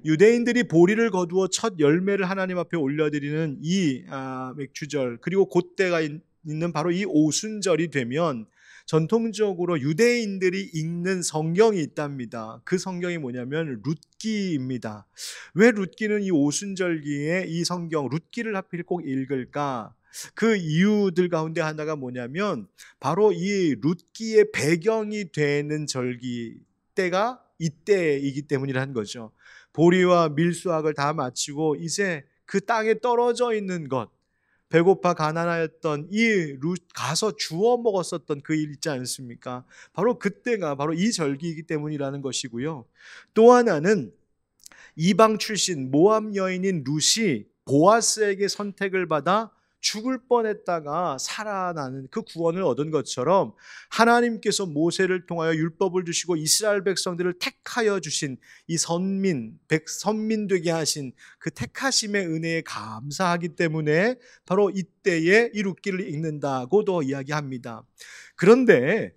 유대인들이 보리를 거두어 첫 열매를 하나님 앞에 올려드리는 이 맥주절, 그리고 그때가 있는 바로 이 오순절이 되면 전통적으로 유대인들이 읽는 성경이 있답니다. 그 성경이 뭐냐면 룻기입니다. 왜 룻기는 이 오순절기에 이 성경 룻기를 하필 꼭 읽을까? 그 이유들 가운데 하나가 뭐냐면 바로 이 룻기의 배경이 되는 절기 때가 이때이기 때문이라는 거죠. 보리와 밀수확을 다 마치고 이제 그 땅에 떨어져 있는 것, 배고파 가난하였던 이 룻 가서 주워 먹었었던 그 일 있지 않습니까? 바로 그때가 바로 이 절기이기 때문이라는 것이고요. 또 하나는 이방 출신 모압 여인인 룻이 보아스에게 선택을 받아 죽을 뻔했다가 살아나는 그 구원을 얻은 것처럼 하나님께서 모세를 통하여 율법을 주시고 이스라엘 백성들을 택하여 주신 이 선민 되게 하신 그 택하심의 은혜에 감사하기 때문에 바로 이때에 이 룻기를 읽는다고도 이야기합니다. 그런데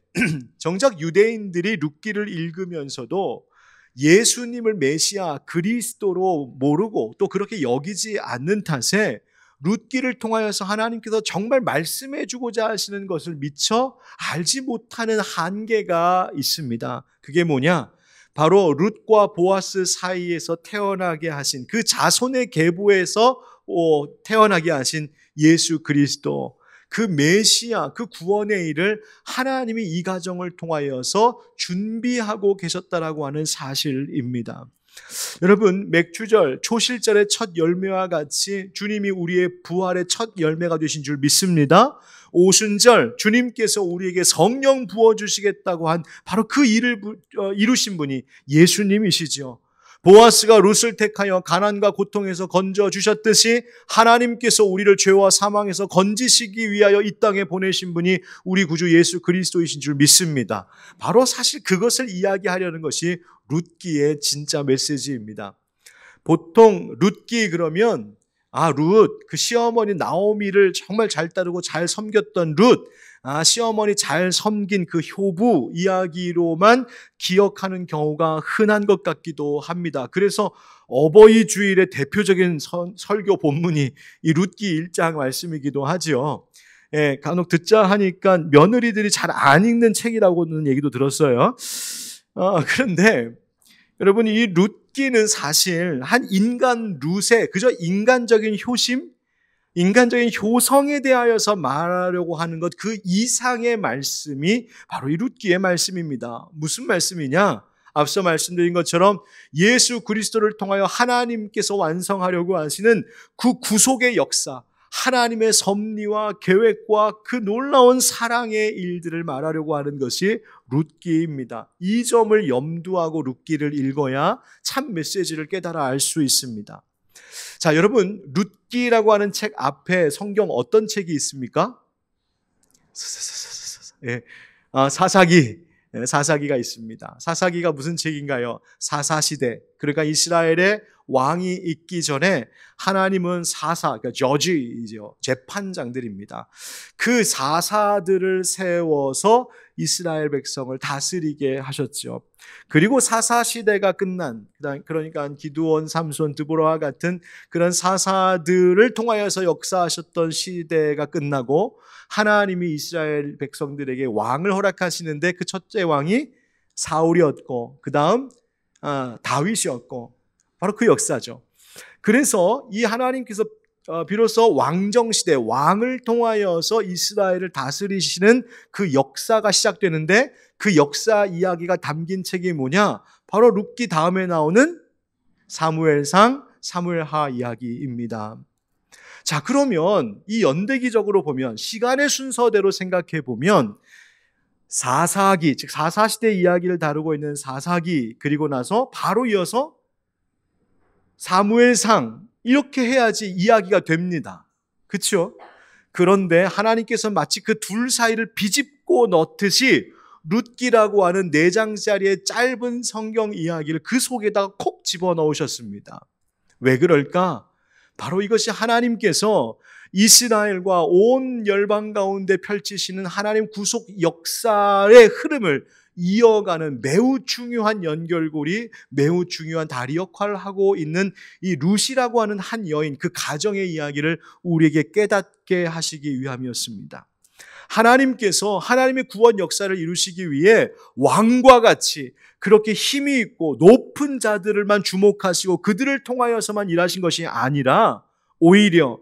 정작 유대인들이 룻기를 읽으면서도 예수님을 메시아 그리스도로 모르고 또 그렇게 여기지 않는 탓에 룻기를 통하여서 하나님께서 정말 말씀해 주고자 하시는 것을 미처 알지 못하는 한계가 있습니다. 그게 뭐냐? 바로 룻과 보아스 사이에서 태어나게 하신 그 자손의 계보에서 태어나게 하신 예수 그리스도, 그 메시아, 그 구원의 일을 하나님이 이 가정을 통하여서 준비하고 계셨다라고 하는 사실입니다. 여러분, 맥주절 초실절의 첫 열매와 같이 주님이 우리의 부활의 첫 열매가 되신 줄 믿습니다. 오순절 주님께서 우리에게 성령 부어주시겠다고 한 바로 그 일을 이루신 분이 예수님이시죠. 보아스가 룻을 택하여 가난과 고통에서 건져주셨듯이 하나님께서 우리를 죄와 사망에서 건지시기 위하여 이 땅에 보내신 분이 우리 구주 예수 그리스도이신 줄 믿습니다. 바로 사실 그것을 이야기하려는 것이 룻기의 진짜 메시지입니다. 보통 룻기 그러면 룻, 그 시어머니 나오미를 정말 잘 따르고 잘 섬겼던 룻, 시어머니 잘 섬긴 그 효부 이야기로만 기억하는 경우가 흔한 것 같기도 합니다. 그래서 어버이 주일의 대표적인 설교 본문이 이 룻기 1장 말씀이기도 하죠. 예, 간혹 듣자 하니까 며느리들이 잘 안 읽는 책이라고는 얘기도 들었어요. 그런데 여러분, 이 룻기는 사실 한 인간 룻의 그저 인간적인 효심, 인간적인 효성에 대하여서 말하려고 하는 것 그 이상의 말씀이 바로 이 룻기의 말씀입니다. 무슨 말씀이냐? 앞서 말씀드린 것처럼 예수 그리스도를 통하여 하나님께서 완성하려고 하시는 그 구속의 역사, 하나님의 섭리와 계획과 그 놀라운 사랑의 일들을 말하려고 하는 것이 룻기입니다. 이 점을 염두하고 룻기를 읽어야 참 메시지를 깨달아 알 수 있습니다. 자, 여러분, 룻기라고 하는 책 앞에 성경 어떤 책이 있습니까? 예, 사사기가 있습니다. 사사기가 무슨 책인가요? 사사시대, 그러니까 이스라엘의 왕이 있기 전에 하나님은 그러니까 저지이죠. 재판장들입니다. 그 사사들을 세워서 이스라엘 백성을 다스리게 하셨죠. 그리고 사사시대가 끝난, 그러니까 기드온, 삼손, 드보라와 같은 그런 사사들을 통하여서 역사하셨던 시대가 끝나고 하나님이 이스라엘 백성들에게 왕을 허락하시는데 그 첫째 왕이 사울이었고 그 다음 다윗이었고 바로 그 역사죠. 그래서 이 하나님께서 비로소 왕정시대, 왕을 통하여서 이스라엘을 다스리시는 그 역사가 시작되는데 그 역사 이야기가 담긴 책이 뭐냐? 바로 룻기 다음에 나오는 사무엘상, 사무엘하 이야기입니다. 자, 그러면 이 연대기적으로 보면, 시간의 순서대로 생각해 보면 사사기, 즉 사사시대 이야기를 다루고 있는 사사기, 그리고 나서 바로 이어서 사무엘상, 이렇게 해야지 이야기가 됩니다. 그렇죠? 그런데 하나님께서 마치 그 둘 사이를 비집고 넣듯이 룻기라고 하는 4장짜리의 짧은 성경 이야기를 그 속에다가 콕 집어넣으셨습니다. 왜 그럴까? 바로 이것이 하나님께서 이스라엘과 온 열방 가운데 펼치시는 하나님 구속 역사의 흐름을 이어가는 매우 중요한 연결고리, 매우 중요한 다리 역할을 하고 있는 이 룻이라고 하는 한 여인, 그 가정의 이야기를 우리에게 깨닫게 하시기 위함이었습니다. 하나님께서 하나님의 구원 역사를 이루시기 위해 왕과 같이 그렇게 힘이 있고 높은 자들만 주목하시고 그들을 통하여서만 일하신 것이 아니라 오히려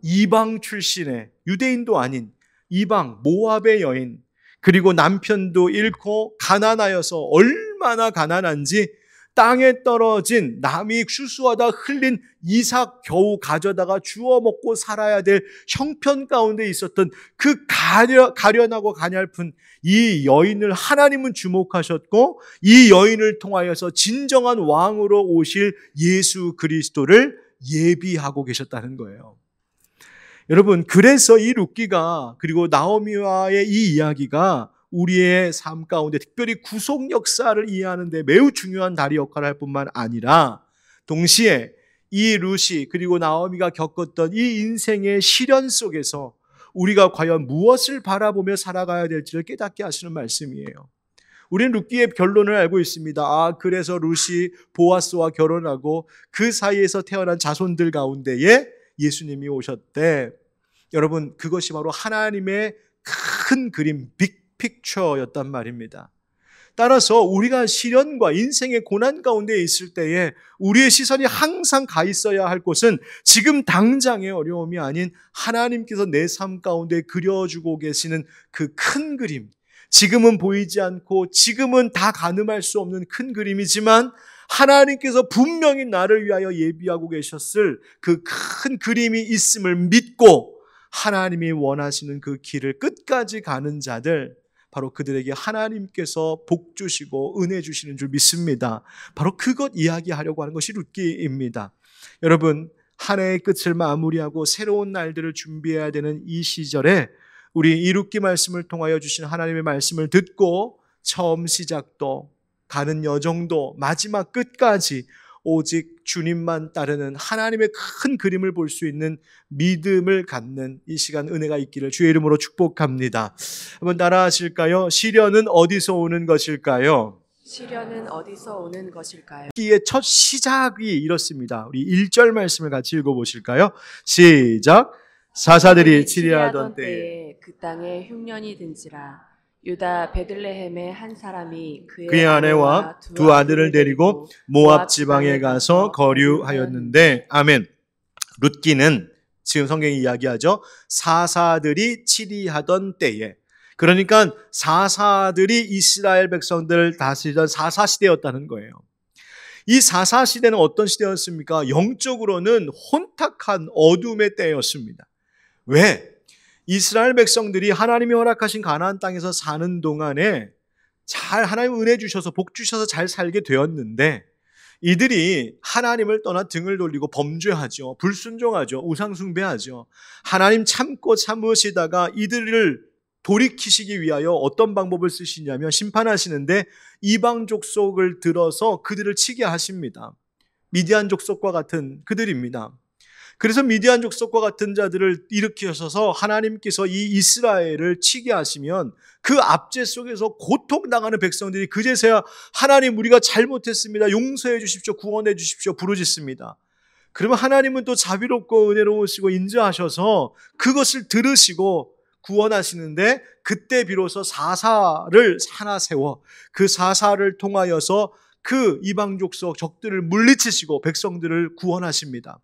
이방 출신의, 유대인도 아닌 이방 모압의 여인, 그리고 남편도 잃고 가난하여서 얼마나 가난한지 땅에 떨어진 남이 추수하다 흘린 이삭 겨우 가져다가 주워 먹고 살아야 될 형편 가운데 있었던 그 가련하고 가냘픈 이 여인을 하나님은 주목하셨고, 이 여인을 통하여서 진정한 왕으로 오실 예수 그리스도를 예비하고 계셨다는 거예요. 여러분, 그래서 이 룻기가, 그리고 나오미와의 이 이야기가 우리의 삶 가운데 특별히 구속 역사를 이해하는 데 매우 중요한 다리 역할을 할 뿐만 아니라, 동시에 이 룻이 그리고 나오미가 겪었던 이 인생의 시련 속에서 우리가 과연 무엇을 바라보며 살아가야 될지를 깨닫게 하시는 말씀이에요. 우리는 룻기의 결론을 알고 있습니다. 그래서 룻이 보아스와 결혼하고 그 사이에서 태어난 자손들 가운데에 예수님이 오셨대. 여러분, 그것이 바로 하나님의 큰 그림, 빅픽처였단 말입니다. 따라서 우리가 시련과 인생의 고난 가운데 있을 때에 우리의 시선이 항상 가 있어야 할 곳은 지금 당장의 어려움이 아닌 하나님께서 내 삶 가운데 그려주고 계시는 그 큰 그림, 지금은 보이지 않고 지금은 다 가늠할 수 없는 큰 그림이지만 하나님께서 분명히 나를 위하여 예비하고 계셨을 그 큰 그림이 있음을 믿고 하나님이 원하시는 그 길을 끝까지 가는 자들, 바로 그들에게 하나님께서 복 주시고 은혜 주시는 줄 믿습니다. 바로 그것 이야기하려고 하는 것이 룻기입니다. 여러분, 한 해의 끝을 마무리하고 새로운 날들을 준비해야 되는 이 시절에 우리 이 룻기 말씀을 통하여 주신 하나님의 말씀을 듣고 처음 시작도, 가는 여정도, 마지막 끝까지 오직 주님만 따르는 하나님의 큰 그림을 볼 수 있는 믿음을 갖는 이 시간 은혜가 있기를 주의 이름으로 축복합니다. 한번 따라하실까요? 시련은 어디서 오는 것일까요? 시련은 어디서 오는 것일까요? 룻기의 첫 시작이 이렇습니다. 우리 1절 말씀을 같이 읽어보실까요? 시작. 사사들이 치리하던 때에 그 땅에 흉년이 든지라 유다 베들레헴의 한 사람이 그의 아내와 두 아들을 데리고 모압 지방에 가서 거류하였는데, 아멘. 룻기는 지금 성경이 이야기하죠. 사사들이 치리하던 때에, 그러니까 사사들이 이스라엘 백성들을 다스리던 사사시대였다는 거예요. 이 사사시대는 어떤 시대였습니까? 영적으로는 혼탁한 어둠의 때였습니다. 왜? 이스라엘 백성들이 하나님이 허락하신 가나안 땅에서 사는 동안에 잘 하나님 은혜 주셔서 복 주셔서 잘 살게 되었는데, 이들이 하나님을 떠나 등을 돌리고 범죄하죠. 불순종하죠. 우상숭배하죠. 하나님 참고 참으시다가 이들을 돌이키시기 위하여 어떤 방법을 쓰시냐면 심판하시는데 이방 족속을 들어서 그들을 치게 하십니다. 미디안 족속과 같은 그들입니다. 그래서 미디안 족속과 같은 자들을 일으키셔서 하나님께서 이 이스라엘을 치게 하시면 그 압제 속에서 고통당하는 백성들이 그제서야 하나님, 우리가 잘못했습니다, 용서해 주십시오, 구원해 주십시오 부르짖습니다. 그러면 하나님은 또 자비롭고 은혜로우시고 인자하셔서 그것을 들으시고 구원하시는데, 그때 비로소 사사를 하나 세워 그 사사를 통하여서 그 이방 족속 적들을 물리치시고 백성들을 구원하십니다.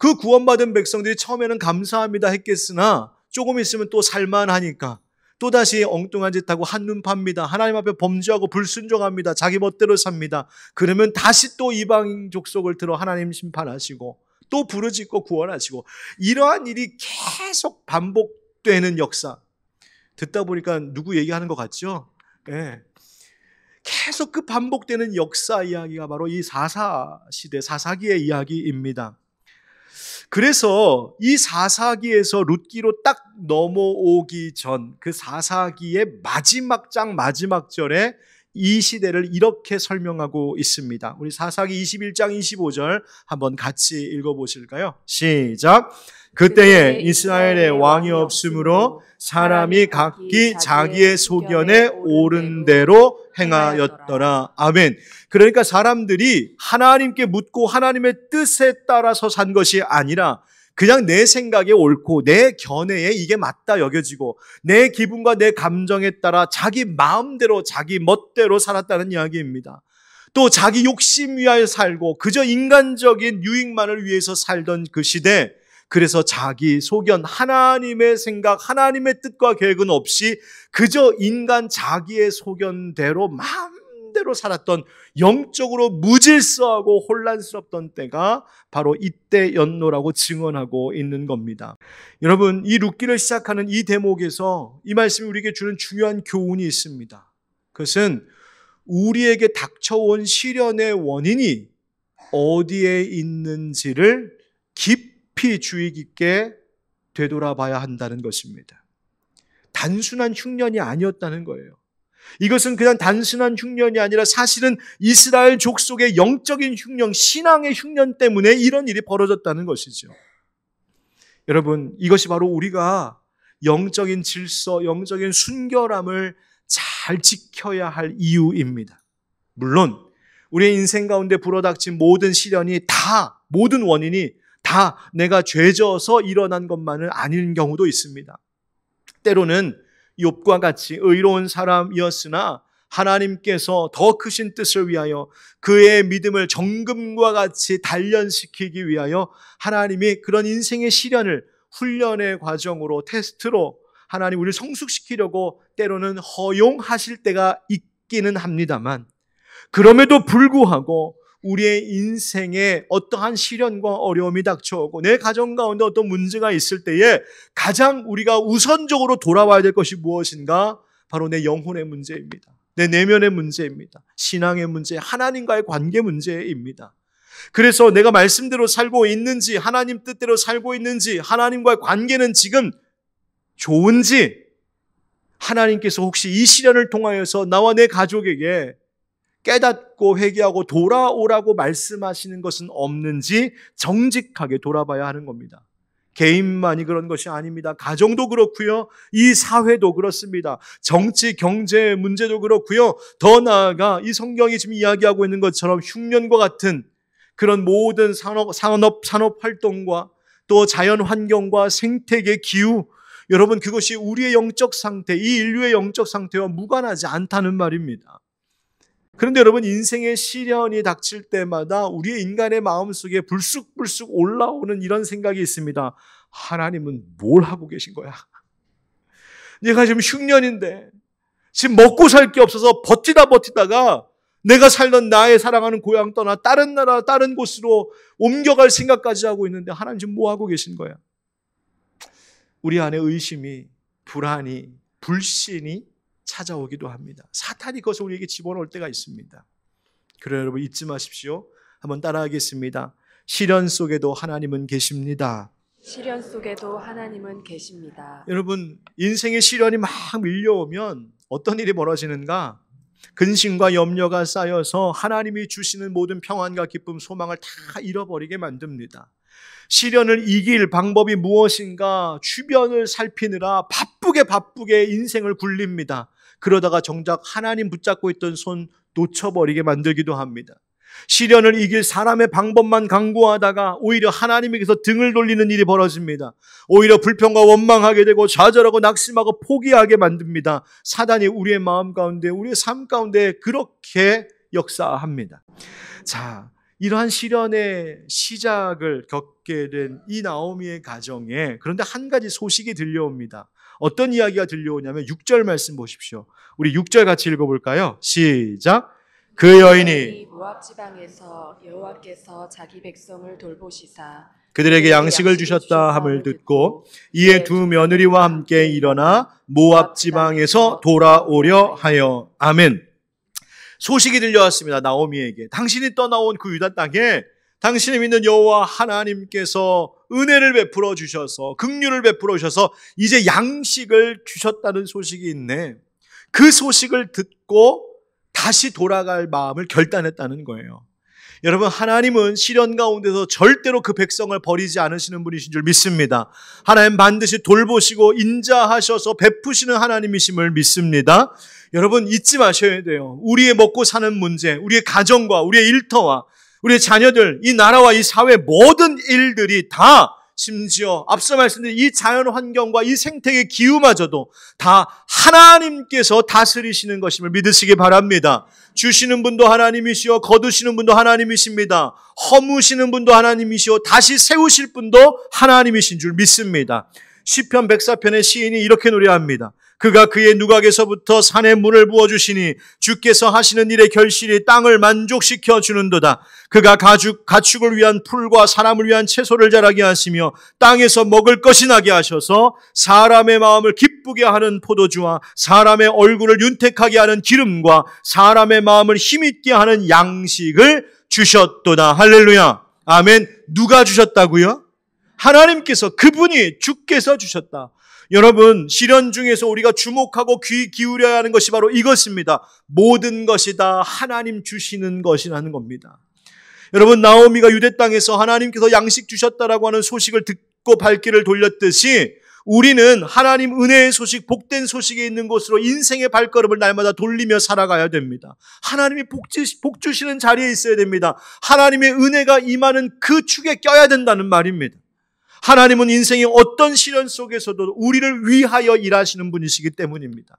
그 구원받은 백성들이 처음에는 감사합니다 했겠으나 조금 있으면 또 살만하니까 또다시 엉뚱한 짓 하고 한눈 팝니다. 하나님 앞에 범죄하고 불순종합니다. 자기 멋대로 삽니다. 그러면 다시 또 이방 족속을 들어 하나님 심판하시고 또 부르짖고 구원하시고, 이러한 일이 계속 반복되는 역사. 듣다 보니까 누구 얘기하는 것 같죠? 네. 계속 그 반복되는 역사 이야기가 바로 이 사사시대, 사사기의 이야기입니다. 그래서 이 사사기에서 룻기로 딱 넘어오기 전 그 사사기의 마지막 장 마지막 절에 이 시대를 이렇게 설명하고 있습니다. 우리 사사기 21장 25절 한번 같이 읽어보실까요? 시작. 그때에 이스라엘에 왕이 없으므로 사람이 각기 자기의 소견에 옳은 대로 행하였더라. 아멘. 그러니까 사람들이 하나님께 묻고 하나님의 뜻에 따라서 산 것이 아니라 그냥 내 생각에 옳고 내 견해에 이게 맞다 여겨지고 내 기분과 내 감정에 따라 자기 마음대로 자기 멋대로 살았다는 이야기입니다. 또 자기 욕심 위하여 살고 그저 인간적인 유익만을 위해서 살던 그 시대, 그래서 자기 소견, 하나님의 생각, 하나님의 뜻과 계획은 없이 그저 인간 자기의 소견대로 마음대로 살았던, 영적으로 무질서하고 혼란스럽던 때가 바로 이때였노라고 증언하고 있는 겁니다. 여러분, 이 룻기를 시작하는 이 대목에서 이 말씀이 우리에게 주는 중요한 교훈이 있습니다. 그것은 우리에게 닥쳐온 시련의 원인이 어디에 있는지를 깊이 주의 깊게 되돌아봐야 한다는 것입니다. 단순한 흉년이 아니었다는 거예요. 이것은 그냥 단순한 흉년이 아니라 사실은 이스라엘 족속의 영적인 흉년, 신앙의 흉년 때문에 이런 일이 벌어졌다는 것이죠. 여러분, 이것이 바로 우리가 영적인 질서, 영적인 순결함을 잘 지켜야 할 이유입니다. 물론 우리의 인생 가운데 불어닥친 모든 시련이 다, 모든 원인이 다 내가 죄져서 일어난 것만은 아닌 경우도 있습니다. 때로는 욥과 같이 의로운 사람이었으나 하나님께서 더 크신 뜻을 위하여 그의 믿음을 정금과 같이 단련시키기 위하여 하나님이 그런 인생의 시련을 훈련의 과정으로, 테스트로 하나님 우리를 성숙시키려고 때로는 허용하실 때가 있기는 합니다만, 그럼에도 불구하고 우리의 인생에 어떠한 시련과 어려움이 닥쳐오고 내 가정 가운데 어떤 문제가 있을 때에 가장 우리가 우선적으로 돌아와야 될 것이 무엇인가? 바로 내 영혼의 문제입니다. 내 내면의 문제입니다. 신앙의 문제, 하나님과의 관계 문제입니다. 그래서 내가 말씀대로 살고 있는지, 하나님 뜻대로 살고 있는지, 하나님과의 관계는 지금 좋은지, 하나님께서 혹시 이 시련을 통하여서 나와 내 가족에게 깨닫고 회개하고 돌아오라고 말씀하시는 것은 없는지 정직하게 돌아봐야 하는 겁니다. 개인만이 그런 것이 아닙니다. 가정도 그렇고요. 이 사회도 그렇습니다. 정치, 경제 문제도 그렇고요. 더 나아가 이 성경이 지금 이야기하고 있는 것처럼 흉년과 같은 그런 모든 산업 활동과 또 자연 환경과 생태계 기후, 여러분 그것이 우리의 영적 상태, 이 인류의 영적 상태와 무관하지 않다는 말입니다. 그런데 여러분, 인생의 시련이 닥칠 때마다 우리의 인간의 마음속에 불쑥불쑥 올라오는 이런 생각이 있습니다. 하나님은 뭘 하고 계신 거야? 내가 지금 흉년인데 지금 먹고 살 게 없어서 버티다가 내가 살던 나의 사랑하는 고향 떠나 다른 나라, 다른 곳으로 옮겨갈 생각까지 하고 있는데 하나님 지금 뭐 하고 계신 거야? 우리 안에 의심이, 불안이, 불신이 찾아오기도 합니다. 사탄이 그것을 우리에게 집어넣을 때가 있습니다. 그래요, 여러분 잊지 마십시오. 한번 따라하겠습니다. 시련 속에도 하나님은 계십니다. 시련 속에도 하나님은 계십니다. 여러분, 인생의 시련이 막 밀려오면 어떤 일이 벌어지는가? 근심과 염려가 쌓여서 하나님이 주시는 모든 평안과 기쁨, 소망을 다 잃어버리게 만듭니다. 시련을 이길 방법이 무엇인가 주변을 살피느라 바쁘게 인생을 굴립니다. 그러다가 정작 하나님 붙잡고 있던 손 놓쳐버리게 만들기도 합니다. 시련을 이길 사람의 방법만 강구하다가 오히려 하나님에게서 등을 돌리는 일이 벌어집니다. 오히려 불평과 원망하게 되고 좌절하고 낙심하고 포기하게 만듭니다. 사단이 우리의 마음 가운데, 우리의 삶 가운데 그렇게 역사합니다. 자, 이러한 시련의 시작을 겪게 된 이 나오미의 가정에 그런데 한 가지 소식이 들려옵니다. 어떤 이야기가 들려오냐면 6절 말씀 보십시오. 우리 6절 같이 읽어볼까요? 시작. 그 여인이 모압 지방에서 여호와께서 자기 백성을 돌보시사 그들에게 양식을 주셨다 함을 듣고 이에 두 며느리와 함께 일어나 모압 지방에서 돌아오려 하여. 아멘. 소식이 들려왔습니다. 나오미에게. 당신이 떠나온 그 유다 땅에 당신이 믿는 여호와 하나님께서 은혜를 베풀어 주셔서, 긍휼을 베풀어 주셔서 이제 양식을 주셨다는 소식이 있네. 그 소식을 듣고 다시 돌아갈 마음을 결단했다는 거예요. 여러분, 하나님은 시련 가운데서 절대로 그 백성을 버리지 않으시는 분이신 줄 믿습니다. 하나님 반드시 돌보시고 인자하셔서 베푸시는 하나님이심을 믿습니다. 여러분, 잊지 마셔야 돼요. 우리의 먹고 사는 문제, 우리의 가정과 우리의 일터와 우리의 자녀들, 이 나라와 이 사회 모든 일들이 다, 심지어 앞서 말씀드린 이 자연 환경과 이 생태계 기후마저도 다 하나님께서 다스리시는 것임을 믿으시기 바랍니다. 주시는 분도 하나님이시오, 거두시는 분도 하나님이십니다. 허무시는 분도 하나님이시오, 다시 세우실 분도 하나님이신 줄 믿습니다. 시편 104편의 시인이 이렇게 노래합니다. 그가 그의 누각에서부터 산에 물을 부어주시니 주께서 하시는 일의 결실이 땅을 만족시켜 주는도다. 그가 가축을 위한 풀과 사람을 위한 채소를 자라게 하시며 땅에서 먹을 것이 나게 하셔서 사람의 마음을 기쁘게 하는 포도주와 사람의 얼굴을 윤택하게 하는 기름과 사람의 마음을 힘있게 하는 양식을 주셨도다. 할렐루야. 아멘. 누가 주셨다고요? 하나님께서, 그분이, 주께서 주셨다. 여러분, 시련 중에서 우리가 주목하고 귀 기울여야 하는 것이 바로 이것입니다. 모든 것이 다 하나님 주시는 것이라는 겁니다. 여러분, 나오미가 유대 땅에서 하나님께서 양식 주셨다라고 하는 소식을 듣고 발길을 돌렸듯이 우리는 하나님 은혜의 소식, 복된 소식이 있는 곳으로 인생의 발걸음을 날마다 돌리며 살아가야 됩니다. 하나님이 복 주시는 자리에 있어야 됩니다. 하나님의 은혜가 임하는 그 축에 껴야 된다는 말입니다. 하나님은 인생의 어떤 시련 속에서도 우리를 위하여 일하시는 분이시기 때문입니다.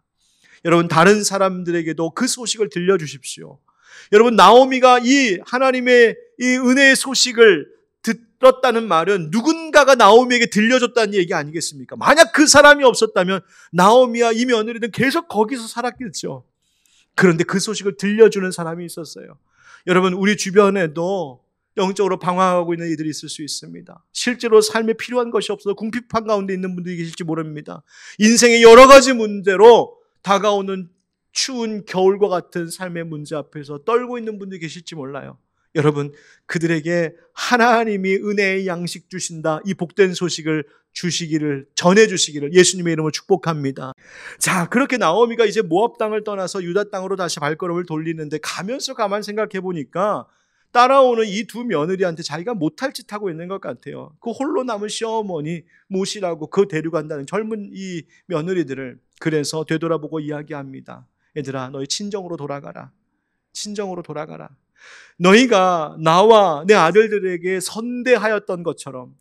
여러분, 다른 사람들에게도 그 소식을 들려주십시오. 여러분, 나오미가 이 하나님의 이 은혜의 소식을 들었다는 말은 누군가가 나오미에게 들려줬다는 얘기 아니겠습니까? 만약 그 사람이 없었다면 나오미와 이 며느리는 계속 거기서 살았겠죠. 그런데 그 소식을 들려주는 사람이 있었어요. 여러분, 우리 주변에도 영적으로 방황하고 있는 이들이 있을 수 있습니다. 실제로 삶에 필요한 것이 없어서 궁핍한 가운데 있는 분들이 계실지 모릅니다. 인생의 여러 가지 문제로 다가오는 추운 겨울과 같은 삶의 문제 앞에서 떨고 있는 분들이 계실지 몰라요. 여러분, 그들에게 하나님이 은혜의 양식 주신다, 이 복된 소식을 전해주시기를 예수님의 이름으로 축복합니다. 자, 그렇게 나오미가 이제 모압 땅을 떠나서 유다 땅으로 다시 발걸음을 돌리는데 가면서 가만 생각해 보니까 따라오는 이 두 며느리한테 자기가 못할 짓 하고 있는 것 같아요. 그 홀로 남은 시어머니 모시라고 그 데려간다는 젊은 이 며느리들을. 그래서 되돌아보고 이야기합니다. 얘들아, 너희 친정으로 돌아가라. 친정으로 돌아가라. 너희가 나와 내 아들들에게 선대하였던 것처럼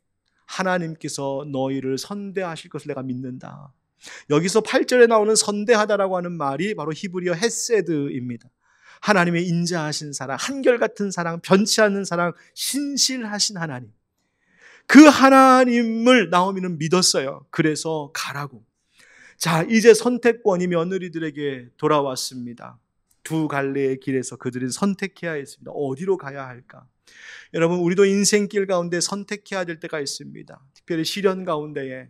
하나님께서 너희를 선대하실 것을 내가 믿는다. 여기서 8절에 나오는 선대하다라고 하는 말이 바로 히브리어 헤세드입니다. 하나님의 인자하신 사랑, 한결같은 사랑, 변치 않는 사랑, 신실하신 하나님. 그 하나님을 나오미는 믿었어요. 그래서 가라고. 자, 이제 선택권이 며느리들에게 돌아왔습니다. 두 갈래의 길에서 그들은 선택해야 했습니다. 어디로 가야 할까? 여러분, 우리도 인생길 가운데 선택해야 될 때가 있습니다. 특별히 시련 가운데에,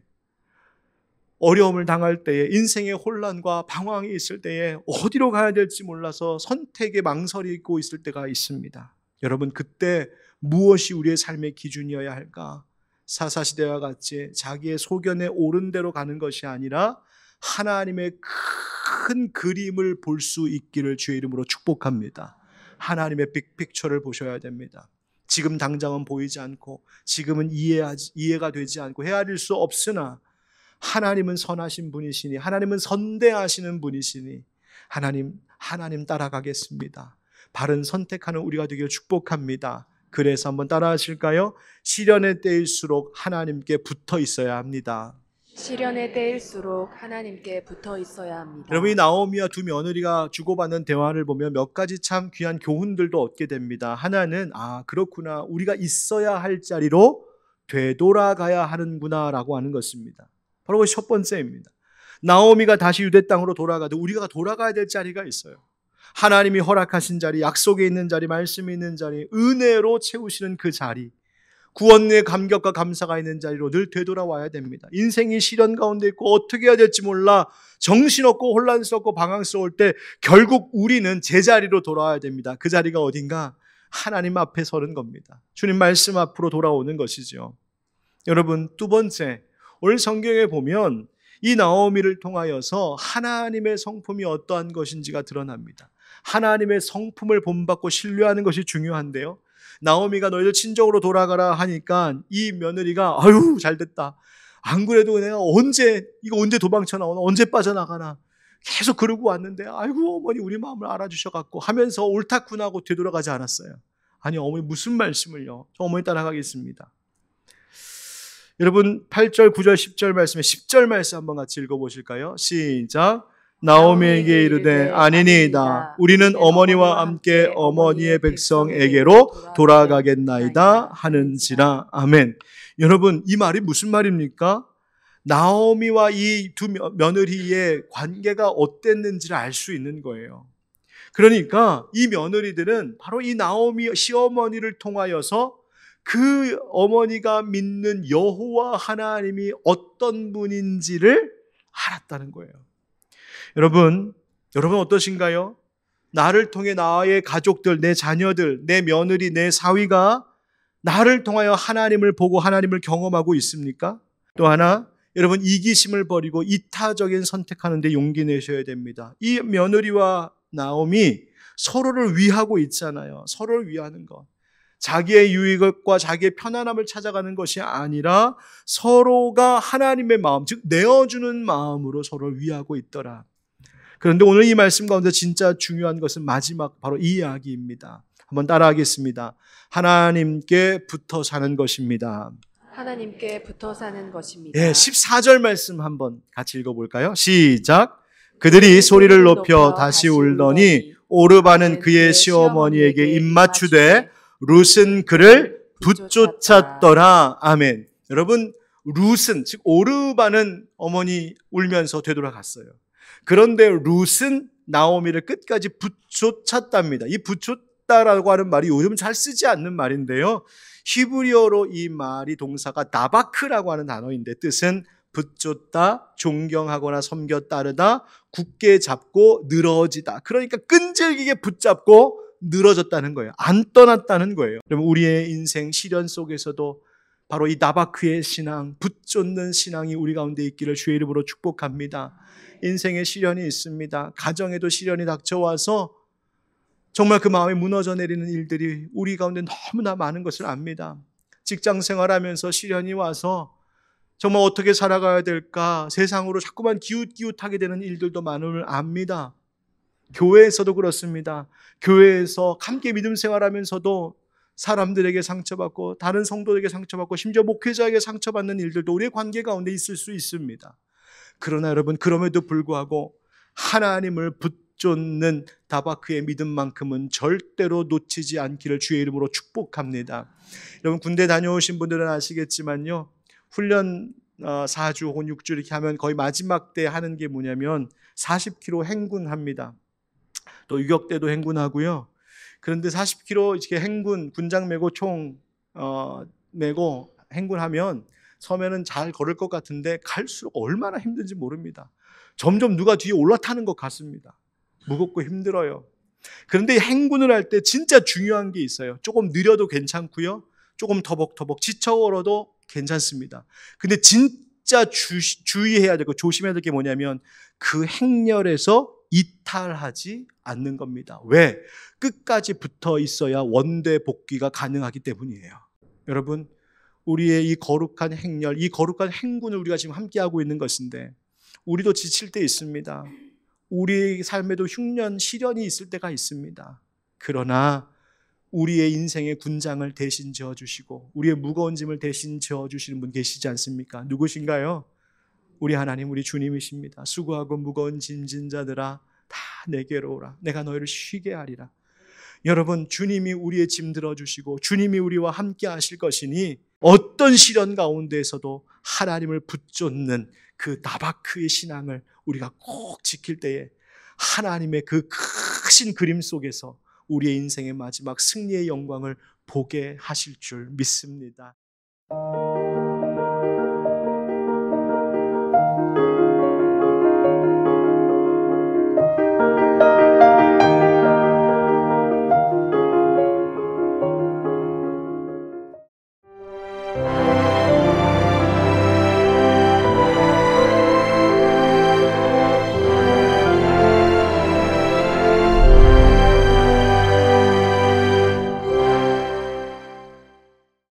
어려움을 당할 때에, 인생의 혼란과 방황이 있을 때에 어디로 가야 될지 몰라서 선택에 망설이고 있을 때가 있습니다. 여러분, 그때 무엇이 우리의 삶의 기준이어야 할까? 사사시대와 같이 자기의 소견에 옳은 대로 가는 것이 아니라 하나님의 큰 그림을 볼 수 있기를 주의 이름으로 축복합니다. 하나님의 빅픽처를 보셔야 됩니다. 지금 당장은 보이지 않고 지금은 이해가 되지 않고 헤아릴 수 없으나 하나님은 선하신 분이시니, 하나님은 선대하시는 분이시니 하나님 따라가겠습니다. 바른 선택하는 우리가 되기를 축복합니다. 그래서 한번 따라 하실까요? 시련의 때일수록 하나님께 붙어 있어야 합니다. 시련의 때일수록 하나님께 붙어 있어야 합니다. 여러분, 이 나오미와 두 며느리가 주고받는 대화를 보면 몇 가지 참 귀한 교훈들도 얻게 됩니다. 하나는 그렇구나, 우리가 있어야 할 자리로 되돌아가야 하는구나 라고 하는 것입니다. 바로 그것이 첫 번째입니다. 나오미가 다시 유대 땅으로 돌아가도 우리가 돌아가야 될 자리가 있어요. 하나님이 허락하신 자리, 약속에 있는 자리, 말씀이 있는 자리, 은혜로 채우시는 그 자리, 구원의 감격과 감사가 있는 자리로 늘 되돌아와야 됩니다. 인생이 시련 가운데 있고 어떻게 해야 될지 몰라 정신없고 혼란스럽고 방황스러울 때 결국 우리는 제자리로 돌아와야 됩니다. 그 자리가 어딘가? 하나님 앞에 서는 겁니다. 주님 말씀 앞으로 돌아오는 것이죠. 여러분, 두 번째, 오늘 성경에 보면 이 나오미를 통하여서 하나님의 성품이 어떠한 것인지가 드러납니다. 하나님의 성품을 본받고 신뢰하는 것이 중요한데요. 나오미가 너희들 친정으로 돌아가라 하니까 이 며느리가 아유 잘됐다. 안 그래도 내가 언제 도망쳐 나오나, 언제 빠져나가나 계속 그러고 왔는데 아이고 어머니 우리 마음을 알아주셔갖고 하면서 옳다구나 하고 되돌아가지 않았어요. 아니 어머니 무슨 말씀을요? 저 어머니 따라가겠습니다. 여러분 8절 9절 10절 말씀에 10절 말씀 한번 같이 읽어보실까요? 시작. 나오미에게 이르되 아니니이다. 우리는 어머니와 함께 어머니의 백성에게로 돌아가겠나이다 하는지라. 아멘. 여러분 이 말이 무슨 말입니까? 나오미와 이 두 며느리의 관계가 어땠는지를 알 수 있는 거예요. 그러니까 이 며느리들은 바로 이 나오미 시어머니를 통하여서 그 어머니가 믿는 여호와 하나님이 어떤 분인지를 알았다는 거예요. 여러분 어떠신가요? 나를 통해 나의 가족들, 내 자녀들, 내 며느리, 내 사위가 나를 통하여 하나님을 보고 하나님을 경험하고 있습니까? 또 하나, 여러분 이기심을 버리고 이타적인 선택하는데 용기 내셔야 됩니다. 이 며느리와 나오미 서로를 위하고 있잖아요. 서로를 위하는 것. 자기의 유익과 자기의 편안함을 찾아가는 것이 아니라 서로가 하나님의 마음, 즉 내어주는 마음으로 서로를 위하고 있더라. 그런데 오늘 이 말씀 가운데 진짜 중요한 것은 마지막 바로 이 이야기입니다. 한번 따라하겠습니다. 하나님께 붙어 사는 것입니다. 하나님께 붙어 사는 것입니다. 예, 14절 말씀 한번 같이 읽어볼까요? 시작. 그들이 소리를 높여 다시 울더니 오르바는 그의 시어머니에게 입맞추되 룻은 그를 붙쫓았더라. 아멘. 여러분 룻은 즉 오르바는 어머니 울면서 되돌아갔어요. 그런데 룻은 나오미를 끝까지 붙쫓았답니다. 이 붙쫓다라고 하는 말이 요즘 잘 쓰지 않는 말인데요. 히브리어로 이 말이 동사가 나바크라고 하는 단어인데 뜻은 붙쫓다, 존경하거나 섬겨 따르다, 굳게 잡고 늘어지다. 그러니까 끈질기게 붙잡고 늘어졌다는 거예요. 안 떠났다는 거예요. 그럼 우리의 인생 시련 속에서도 바로 이 나바크의 신앙, 붙쫓는 신앙이 우리 가운데 있기를 주의 이름으로 축복합니다. 인생에 시련이 있습니다. 가정에도 시련이 닥쳐와서 정말 그 마음이 무너져 내리는 일들이 우리 가운데 너무나 많은 것을 압니다. 직장 생활하면서 시련이 와서 정말 어떻게 살아가야 될까 세상으로 자꾸만 기웃기웃하게 되는 일들도 많음을 압니다. 교회에서도 그렇습니다. 교회에서 함께 믿음 생활하면서도 사람들에게 상처받고 다른 성도에게 상처받고 심지어 목회자에게 상처받는 일들도 우리의 관계 가운데 있을 수 있습니다. 그러나 여러분 그럼에도 불구하고 하나님을 붙쫓는 다바크의 믿음만큼은 절대로 놓치지 않기를 주의 이름으로 축복합니다. 여러분 군대 다녀오신 분들은 아시겠지만요. 훈련 4주 혹은 6주 이렇게 하면 거의 마지막 때 하는 게 뭐냐면 40km 행군합니다. 또 유격대도 행군하고요. 그런데 40km 이렇게 행군, 군장 메고 총 메고 행군하면 서면은 잘 걸을 것 같은데 갈수록 얼마나 힘든지 모릅니다. 점점 누가 뒤에 올라타는 것 같습니다. 무겁고 힘들어요. 그런데 행군을 할 때 진짜 중요한 게 있어요. 조금 느려도 괜찮고요. 조금 터벅터벅 지쳐 걸어도 괜찮습니다. 근데 진짜 주의해야 되고 조심해야 될 게 뭐냐면 그 행렬에서 이탈하지 않는 겁니다. 왜? 끝까지 붙어 있어야 원대 복귀가 가능하기 때문이에요. 여러분 우리의 이 거룩한 행렬, 이 거룩한 행군을 우리가 지금 함께하고 있는 것인데 우리도 지칠 때 있습니다. 우리의 삶에도 흉년, 시련이 있을 때가 있습니다. 그러나 우리의 인생의 군장을 대신 지어주시고 우리의 무거운 짐을 대신 지어주시는 분 계시지 않습니까? 누구신가요? 우리 하나님, 우리 주님이십니다. 수고하고 무거운 짐진 자들아 다 내게로 오라. 내가 너희를 쉬게 하리라. 여러분 주님이 우리의 짐 들어주시고 주님이 우리와 함께 하실 것이니 어떤 시련 가운데에서도 하나님을 붙쫓는 그 나바크의 신앙을 우리가 꼭 지킬 때에 하나님의 그 크신 그림 속에서 우리의 인생의 마지막 승리의 영광을 보게 하실 줄 믿습니다.